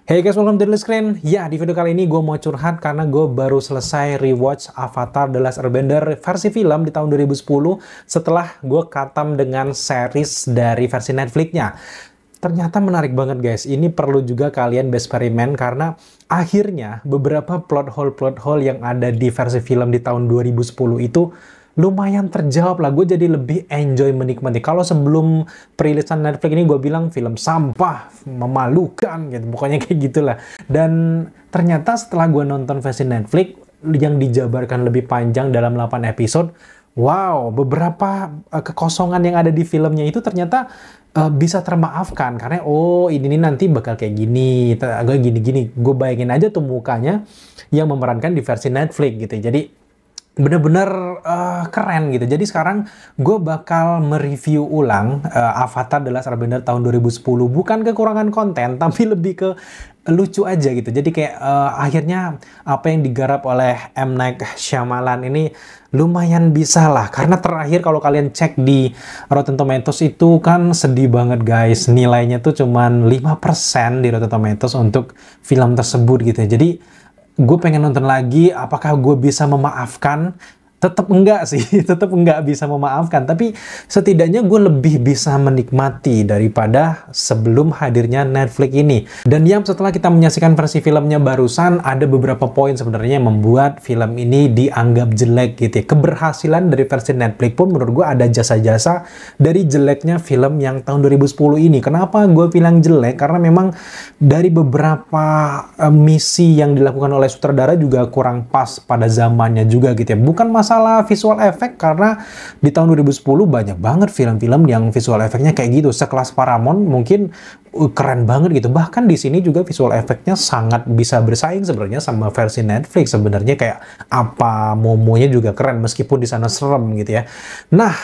Hey guys, welcome to The Screen. Ya, di video kali ini gue mau curhat karena gue baru selesai rewatch Avatar The Last Airbender versi film di tahun 2010 setelah gue katam dengan series dari versi Netflix-nya. Ternyata menarik banget guys, ini perlu juga kalian bereksperimen karena akhirnya beberapa plot hole yang ada di versi film di tahun 2010 itu lumayan terjawab lah. Gue jadi lebih enjoy menikmati. Kalau sebelum perilisan Netflix ini gue bilang film sampah, memalukan gitu, pokoknya kayak gitulah. Dan ternyata setelah gue nonton versi Netflix yang dijabarkan lebih panjang dalam 8 episode, wow, beberapa kekosongan yang ada di filmnya itu ternyata bisa termaafkan karena oh ini nanti bakal kayak gini, agak gini-gini. Gue bayangin aja tuh mukanya yang memerankan di versi Netflix gitu. Jadi bener-bener keren gitu. Jadi sekarang gue bakal mereview ulang Avatar The Last Airbender tahun 2010. Bukan kekurangan konten, tapi lebih ke lucu aja gitu. Jadi kayak akhirnya apa yang digarap oleh M. Night Shyamalan ini lumayan bisa lah. Karena terakhir kalau kalian cek di Rotten Tomatoes itu kan sedih banget guys. Nilainya tuh cuman 5% di Rotten Tomatoes untuk film tersebut gitu. Jadi gue pengen nonton lagi, apakah gue bisa memaafkan? Tetap enggak sih, tetap enggak bisa memaafkan. Tapi setidaknya gue lebih bisa menikmati daripada sebelum hadirnya Netflix ini. Dan yang setelah kita menyaksikan versi filmnya barusan, ada beberapa poin sebenarnya yang membuat film ini dianggap jelek gitu ya. Keberhasilan dari versi Netflix pun menurut gue ada jasa-jasa dari jeleknya film yang tahun 2010 ini. Kenapa gue bilang jelek? Karena memang dari beberapa misi yang dilakukan oleh sutradara juga kurang pas pada zamannya juga gitu ya. Bukan masalah visual effect karena di tahun 2010 banyak banget film-film yang visual efeknya kayak gitu. Sekelas Paramount mungkin keren banget gitu. Bahkan di sini juga visual efeknya sangat bisa bersaing sebenarnya sama versi Netflix. Sebenarnya kayak apa Momonya juga keren meskipun di sana serem gitu ya. Nah,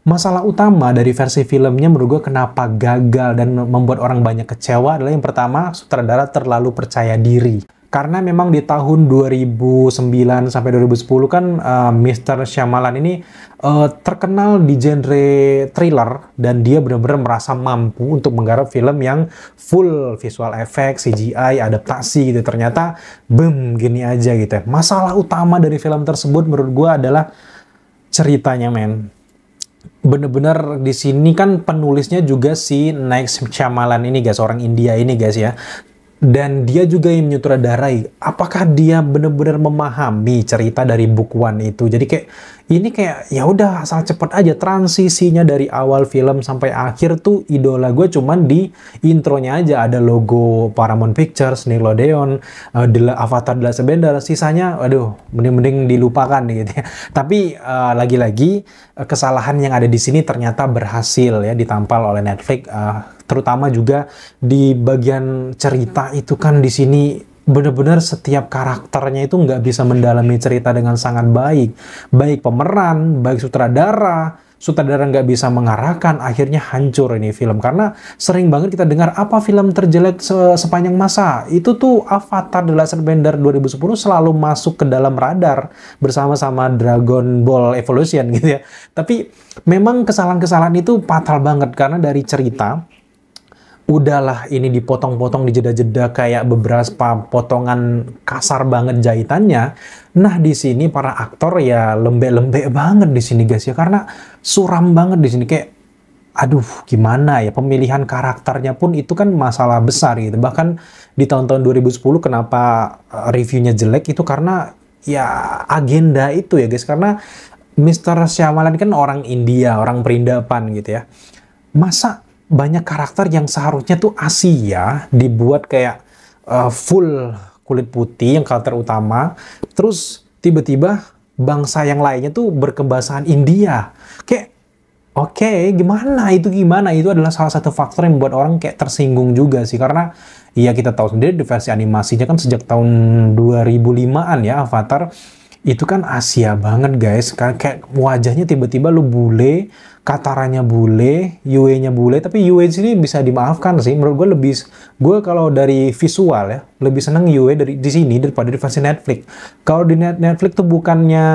masalah utama dari versi filmnya menurut gue kenapa gagal dan membuat orang banyak kecewa adalah yang pertama, sutradara terlalu percaya diri. Karena memang di tahun 2009 sampai 2010 kan Mr. Shyamalan ini terkenal di genre thriller dan dia benar-benar merasa mampu untuk menggarap film yang full visual effect, CGI, adaptasi gitu. Ternyata boom gini aja gitu ya. Masalah utama dari film tersebut menurut gue adalah ceritanya men. Bener-bener di sini kan penulisnya juga si Night Shyamalan ini guys, orang India ini guys ya. Dan dia juga yang menyutradarai. Apakah dia benar-benar memahami cerita dari book one itu? Jadi kayak ini kayak ya udah asal cepet aja transisinya dari awal film sampai akhir tuh idola gue cuman di intronya aja ada logo Paramount Pictures, Nickelodeon, Avatar The Last Airbender. Sisanya aduh mending dilupakan gitu ya. Tapi lagi-lagi kesalahan yang ada di sini ternyata berhasil ya ditampal oleh Netflix. Terutama juga di bagian cerita itu kan di sini benar-benar setiap karakternya itu nggak bisa mendalami cerita dengan sangat baik. Baik pemeran, baik sutradara nggak bisa mengarahkan, akhirnya hancur ini film. Karena sering banget kita dengar apa film terjelek sepanjang masa. Itu tuh Avatar The Last Airbender 2010 selalu masuk ke dalam radar bersama-sama Dragon Ball Evolution gitu ya. Tapi memang kesalahan-kesalahan itu fatal banget karena dari cerita udahlah ini dipotong-potong di jeda-jeda kayak beberapa potongan kasar banget jahitannya. Nah, di sini para aktor ya lembek-lembek banget di sini guys ya karena suram banget di sini kayak aduh gimana ya pemilihan karakternya pun itu kan masalah besar gitu. Bahkan di tahun-tahun 2010 kenapa reviewnya jelek itu karena ya agenda itu ya guys karena Mr. Shyamalan kan orang India, orang perindapan gitu ya. Masa banyak karakter yang seharusnya tuh Asia dibuat kayak full kulit putih yang karakter utama, terus tiba-tiba bangsa yang lainnya tuh berkebahasaan India. Kayak oke, gimana? Itu adalah salah satu faktor yang membuat orang kayak tersinggung juga sih karena ya kita tahu sendiri di versi animasinya kan sejak tahun 2005-an ya Avatar itu kan Asia banget guys, kayak wajahnya tiba-tiba lu bule, Kataranya bule, Yue-nya bule, tapi Yue sini bisa dimaafkan sih. Menurut gue kalau dari visual ya, lebih seneng Yue dari di sini daripada di versi Netflix. Kalau di Netflix tuh bukannya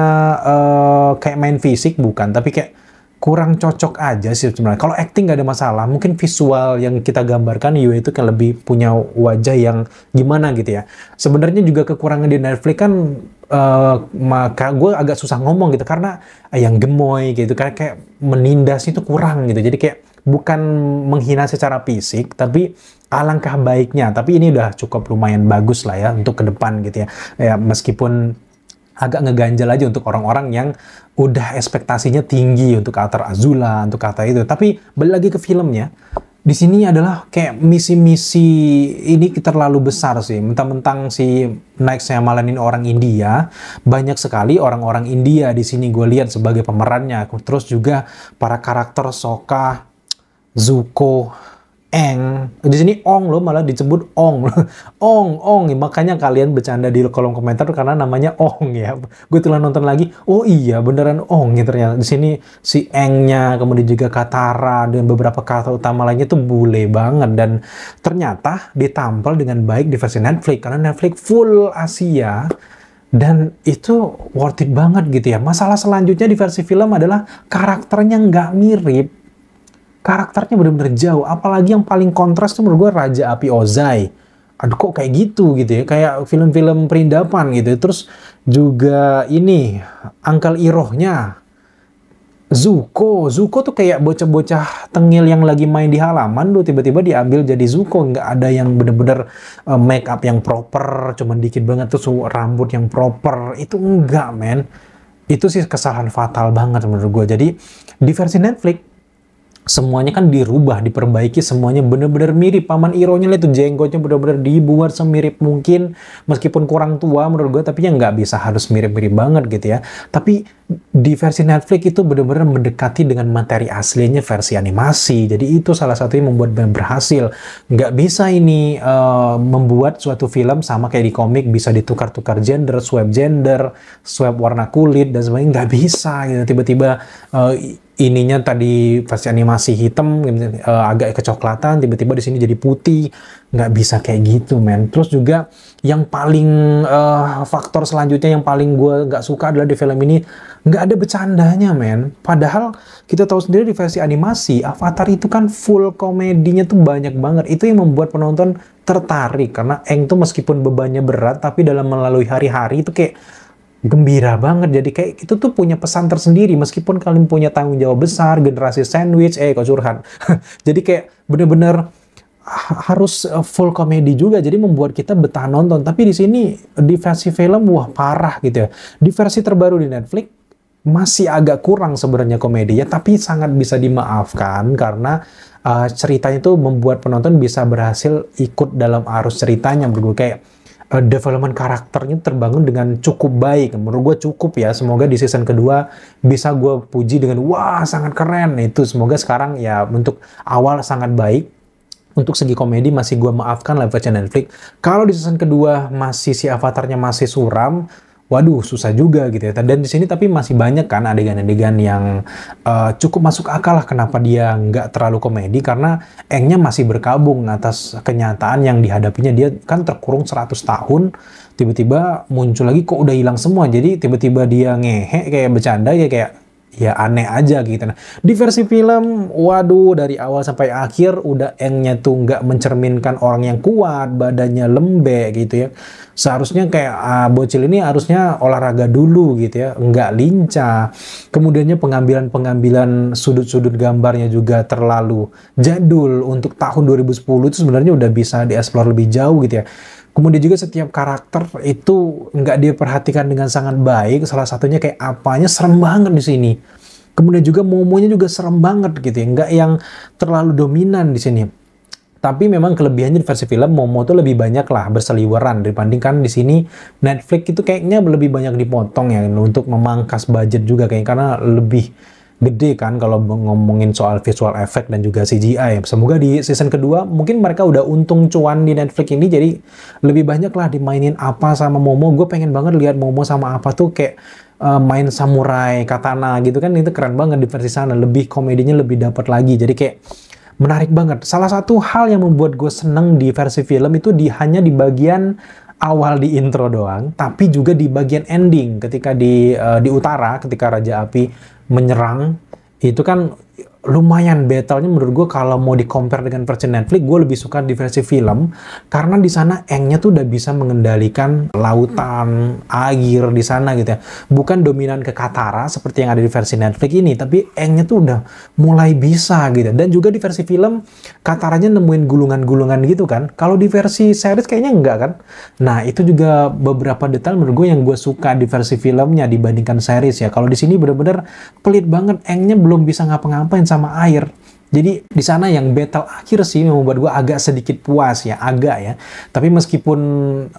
kayak main fisik bukan, tapi kayak kurang cocok aja sih sebenarnya. Kalau acting nggak ada masalah, mungkin visual yang kita gambarkan Yue itu kan lebih punya wajah yang gimana gitu ya. Sebenarnya juga kekurangan di Netflix kan maka gue agak susah ngomong gitu karena yang gemoy gitu kayak menindas itu kurang gitu. Jadi kayak bukan menghina secara fisik, tapi alangkah baiknya. Tapi ini udah cukup lumayan bagus lah ya untuk ke depan gitu ya. Ya meskipun agak ngeganjal aja untuk orang-orang yang udah ekspektasinya tinggi untuk karakter Azula, untuk kata itu. Tapi balik lagi ke filmnya, di sini adalah kayak misi-misi ini terlalu besar sih. Mentang-mentang si Night Shyamalan ini orang India, banyak sekali orang-orang India di sini gue lihat sebagai pemerannya. Terus juga para karakter Sokka, Zuko, Eng, di sini Ong loh, malah disebut Ong. Ong, makanya kalian bercanda di kolom komentar karena namanya Ong ya. Gue telah nonton lagi, oh iya beneran Ong ya ternyata. Di sini si Engnya, kemudian juga Katara dan beberapa karakter utama lainnya tuh bule banget dan ternyata ditampil dengan baik di versi Netflix karena Netflix full Asia. Dan itu worth it banget gitu ya. Masalah selanjutnya di versi film adalah karakternya nggak mirip. Karakternya benar-benar jauh, apalagi yang paling kontras tuh menurut gue Raja Api Ozai. Aduh kok kayak gitu ya, kayak film-film perindapan gitu. Terus juga ini, Uncle Irohnya, Zuko tuh kayak bocah-bocah tengil yang lagi main di halaman tuh tiba-tiba diambil jadi Zuko. Nggak ada yang bener-bener make up yang proper, cuman dikit banget tuh rambut yang proper. Itu enggak men. Itu sih kesalahan fatal banget menurut gue. Jadi di versi Netflix, semuanya kan dirubah, diperbaiki, semuanya bener-bener mirip. Paman Irohnya itu jenggotnya bener-bener dibuat semirip mungkin, meskipun kurang tua menurut gue, tapi ya nggak bisa harus mirip-mirip banget gitu ya. Tapi di versi Netflix itu bener-bener mendekati dengan materi aslinya versi animasi. Jadi itu salah satu yang membuat berhasil. Nggak bisa ini membuat suatu film sama kayak di komik bisa ditukar-tukar gender, swap warna kulit dan sebagainya. Nggak bisa gitu. Tiba-tiba ininya tadi versi animasi hitam agak kecoklatan, tiba-tiba di sini jadi putih. Nggak bisa kayak gitu men. Terus juga yang paling faktor selanjutnya yang paling gue nggak suka adalah di film ini nggak ada bercandanya men. Padahal kita tahu sendiri di versi animasi Avatar itu kan full komedinya tuh banyak banget. Itu yang membuat penonton tertarik karena Aang tuh meskipun bebannya berat tapi dalam melalui hari-hari itu kayak gembira banget. Jadi kayak itu tuh punya pesan tersendiri meskipun kalian punya tanggung jawab besar, generasi sandwich, kok curhat. Jadi kayak bener-bener harus full komedi juga, jadi membuat kita betah nonton. Tapi di sini di versi film wah parah gitu ya. Di versi terbaru di Netflix masih agak kurang sebenarnya komedinya, tapi sangat bisa dimaafkan karena ceritanya itu membuat penonton bisa berhasil ikut dalam arus ceritanya. Menurut gue kayak development karakternya terbangun dengan cukup baik. Menurut gue cukup ya. Semoga di season kedua bisa gue puji dengan wah sangat keren. Itu semoga sekarang ya untuk awal sangat baik. Untuk segi komedi masih gue maafkan lah versi Netflix. Kalau di season kedua masih si avatarnya masih suram, waduh susah juga gitu ya. Dan di sini tapi masih banyak kan adegan-adegan yang cukup masuk akal lah kenapa dia nggak terlalu komedi karena Aangnya masih berkabung atas kenyataan yang dihadapinya. Dia kan terkurung 100 tahun, tiba-tiba muncul lagi kok udah hilang semua. Jadi tiba-tiba dia ngehe kayak bercanda ya kayak ya aneh aja gitu. Nah, di versi film, waduh dari awal sampai akhir udah Aangnya tuh nggak mencerminkan orang yang kuat, badannya lembek gitu ya. Seharusnya kayak bocil ini harusnya olahraga dulu gitu ya, nggak lincah. Kemudiannya pengambilan sudut-sudut gambarnya juga terlalu jadul untuk tahun 2010 itu sebenarnya udah bisa dieksplor lebih jauh gitu ya. Kemudian juga setiap karakter itu nggak diperhatikan dengan sangat baik. Salah satunya kayak apanya serem banget di sini. Kemudian juga Momonya juga serem banget gitu ya. Nggak yang terlalu dominan di sini. Tapi memang kelebihannya di versi film Momo tuh lebih banyak lah berseliweran dibandingkan di sini Netflix itu kayaknya lebih banyak dipotong ya untuk memangkas budget juga kayaknya karena lebih gede kan kalau ngomongin soal visual effect dan juga CGI. Semoga di season kedua mungkin mereka udah untung cuan di Netflix ini jadi lebih banyak lah dimainin apa sama Momo. Gue pengen banget lihat Momo sama apa tuh kayak main samurai katana gitu kan, itu keren banget di versi sana. Lebih komedinya lebih dapat lagi. Jadi kayak menarik banget. Salah satu hal yang membuat gue seneng di versi film itu hanya di bagian awal di intro doang, tapi juga di bagian ending ketika di utara ketika Raja Api menyerang Itu kan lumayan battle-nya menurut gue kalau mau di-compare dengan versi Netflix, gue lebih suka di versi film karena di sana Aang-nya tuh udah bisa mengendalikan lautan, air di sana gitu ya. Bukan dominan ke Katara seperti yang ada di versi Netflix ini, tapi Aang-nya tuh udah mulai bisa gitu. Dan juga di versi film Kataranya nemuin gulungan-gulungan gitu kan. Kalau di versi series kayaknya enggak kan. Nah, itu juga beberapa detail menurut gue yang gue suka di versi filmnya dibandingkan series ya. Kalau di sini bener-bener pelit banget, Aang-nya belum bisa ngapa-ngapain sama air. Jadi di sana yang battle akhir sih yang membuat gue agak sedikit puas ya, agak ya. Tapi meskipun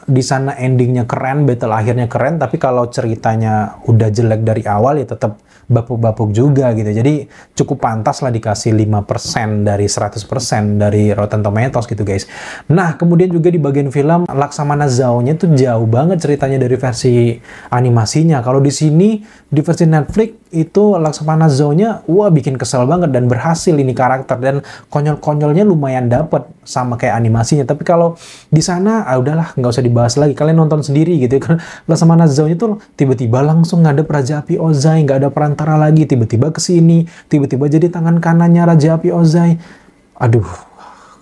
di sana endingnya keren, battle akhirnya keren, tapi kalau ceritanya udah jelek dari awal ya tetap bapuk-bapuk juga gitu. Jadi cukup pantas lah dikasih 5% dari 100% dari Rotten Tomatoes gitu guys. Nah, kemudian juga di bagian film Laksamana Zhao-nya tuh jauh banget ceritanya dari versi animasinya. Kalau di sini di versi Netflix itu Laksamana Zhao-nya wah bikin kesel banget dan berhasil ini karakter dan konyol-konyolnya lumayan dapet sama kayak animasinya. Tapi kalau di sana udahlah nggak usah dibahas lagi, kalian nonton sendiri gitu ya. Laksamana Zhao-nya tuh tiba-tiba langsung ngadep Raja Api Ozai, nggak ada perantara lagi, tiba-tiba kesini, tiba-tiba jadi tangan kanannya Raja Api Ozai. Aduh,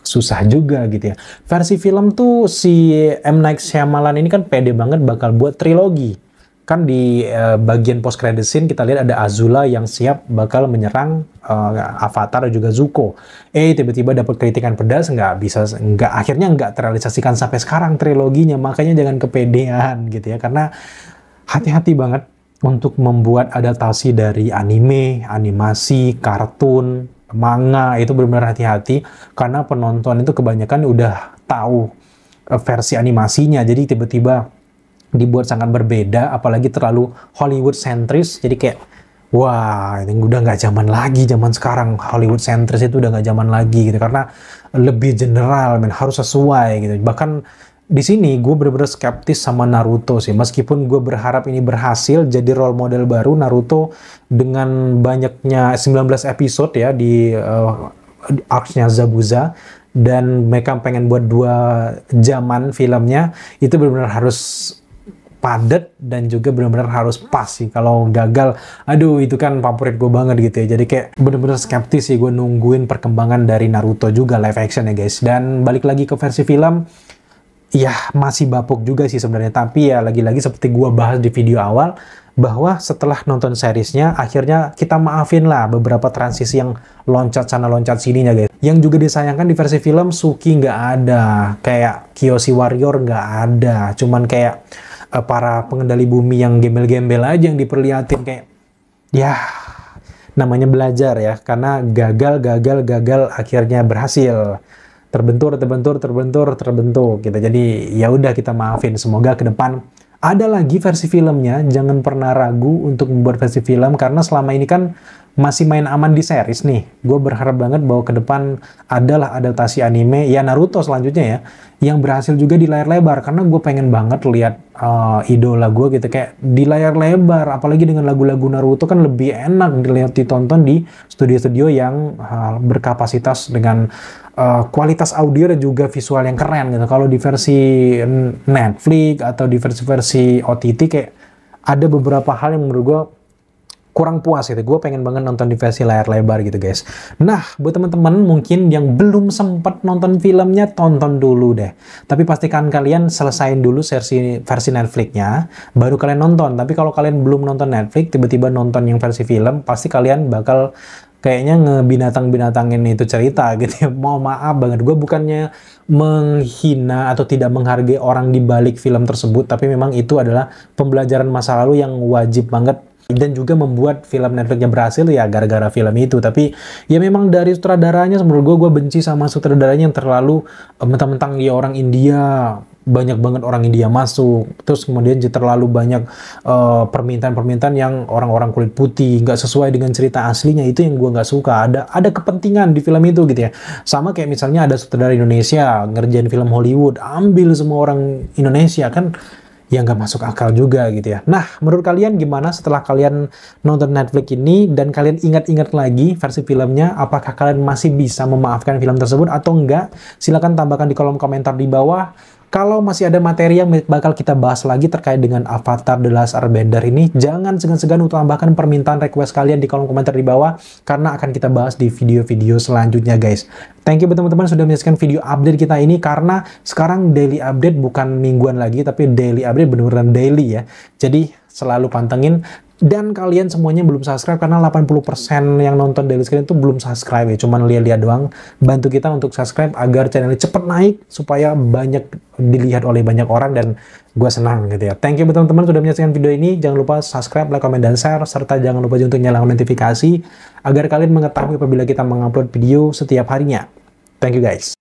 susah juga gitu ya. Versi film tuh si M. Night Shyamalan ini kan pede banget bakal buat trilogi. Kan di bagian post credit scene kita lihat ada Azula yang siap bakal menyerang Avatar dan juga Zuko. Tiba-tiba dapat kritikan pedas, akhirnya nggak terrealisasikan sampai sekarang triloginya. Makanya jangan kepedean gitu ya, karena hati-hati banget untuk membuat adaptasi dari anime, animasi, kartun, manga, itu benar-benar hati-hati karena penonton itu kebanyakan udah tahu versi animasinya, jadi tiba-tiba dibuat sangat berbeda, apalagi terlalu Hollywood sentris, jadi kayak wah ini udah nggak zaman lagi, zaman sekarang Hollywood sentris itu udah nggak zaman lagi gitu, karena lebih general, harus sesuai gitu. Bahkan di sini gue bener-bener skeptis sama Naruto sih, meskipun gue berharap ini berhasil jadi role model baru Naruto dengan banyaknya 19 episode ya di arcs-nya Zabuza, dan mereka pengen buat 2 jaman filmnya, itu benar-benar harus padat dan juga benar-benar harus pas sih. Kalau gagal, aduh itu kan favorit gue banget gitu ya. Jadi kayak benar-benar skeptis sih gue nungguin perkembangan dari Naruto juga live action ya guys. Dan balik lagi ke versi film, ya masih bapuk juga sih sebenarnya. Tapi ya lagi-lagi seperti gue bahas di video awal, bahwa setelah nonton seriesnya akhirnya kita maafin lah beberapa transisi yang loncat sana loncat sininya guys. Yang juga disayangkan di versi film, Suki nggak ada, kayak Kyoshi Warrior nggak ada, cuman kayak para pengendali bumi yang gembel-gembel aja yang diperlihatin, kayak ya namanya belajar ya, karena gagal akhirnya berhasil, terbentur gitu. Jadi ya udah kita maafin, semoga ke depan ada lagi versi filmnya. Jangan pernah ragu untuk membuat versi film, karena selama ini kan masih main aman di series nih. Gue berharap banget bahwa ke depan adalah adaptasi anime, ya Naruto selanjutnya ya, yang berhasil juga di layar lebar. Karena gue pengen banget lihat idola gue gitu kayak di layar lebar. Apalagi dengan lagu-lagu Naruto kan lebih enak dilihat, ditonton di studio-studio yang berkapasitas dengan kualitas audio dan juga visual yang keren gitu. Kalau di versi Netflix atau di versi-versi OTT kayak ada beberapa hal yang menurut gue kurang puas gitu. Gue pengen banget nonton di versi layar lebar gitu guys. Nah, buat teman-teman mungkin yang belum sempat nonton filmnya, tonton dulu deh. Tapi pastikan kalian selesain dulu versi Netflix-nya, baru kalian nonton. Tapi kalau kalian belum nonton Netflix, tiba-tiba nonton yang versi film, pasti kalian bakal kayaknya ngebinatang-binatangin itu cerita gitu ya. Mau maaf banget, gue bukannya menghina atau tidak menghargai orang di balik film tersebut, tapi memang itu adalah pembelajaran masa lalu yang wajib banget. Dan juga membuat film Netflix-nya berhasil ya gara-gara film itu. Tapi ya memang dari sutradaranya, menurut gue benci sama sutradaranya yang terlalu mentang-mentang dia orang India, banyak banget orang India masuk, terus kemudian terlalu banyak permintaan-permintaan yang orang-orang kulit putih, nggak sesuai dengan cerita aslinya. Itu yang gue nggak suka. Ada kepentingan di film itu gitu ya. Sama kayak misalnya ada sutradara Indonesia ngerjain film Hollywood, ambil semua orang Indonesia, kan ya nggak masuk akal juga gitu ya. Nah, menurut kalian gimana setelah kalian nonton Netflix ini dan kalian ingat-ingat lagi versi filmnya, apakah kalian masih bisa memaafkan film tersebut atau enggak? Silahkan tambahkan di kolom komentar di bawah. Kalau masih ada materi yang bakal kita bahas lagi terkait dengan Avatar The Last Airbender ini, jangan segan-segan untuk tambahkan permintaan request kalian di kolom komentar di bawah, karena akan kita bahas di video-video selanjutnya guys. Thank you teman-teman sudah menyaksikan video update kita ini, karena sekarang daily update bukan mingguan lagi, tapi daily update bener-bener daily ya. Jadi selalu pantengin. Dan kalian semuanya belum subscribe, karena 80% yang nonton daily screen itu belum subscribe ya, cuman lihat-lihat doang. Bantu kita untuk subscribe agar channel ini cepet naik, supaya banyak dilihat oleh banyak orang, dan gue senang gitu ya. Thank you teman-teman sudah menyaksikan video ini. Jangan lupa subscribe, like, comment, dan share, serta jangan lupa juga untuk nyalakan notifikasi agar kalian mengetahui apabila kita mengupload video setiap harinya. Thank you guys.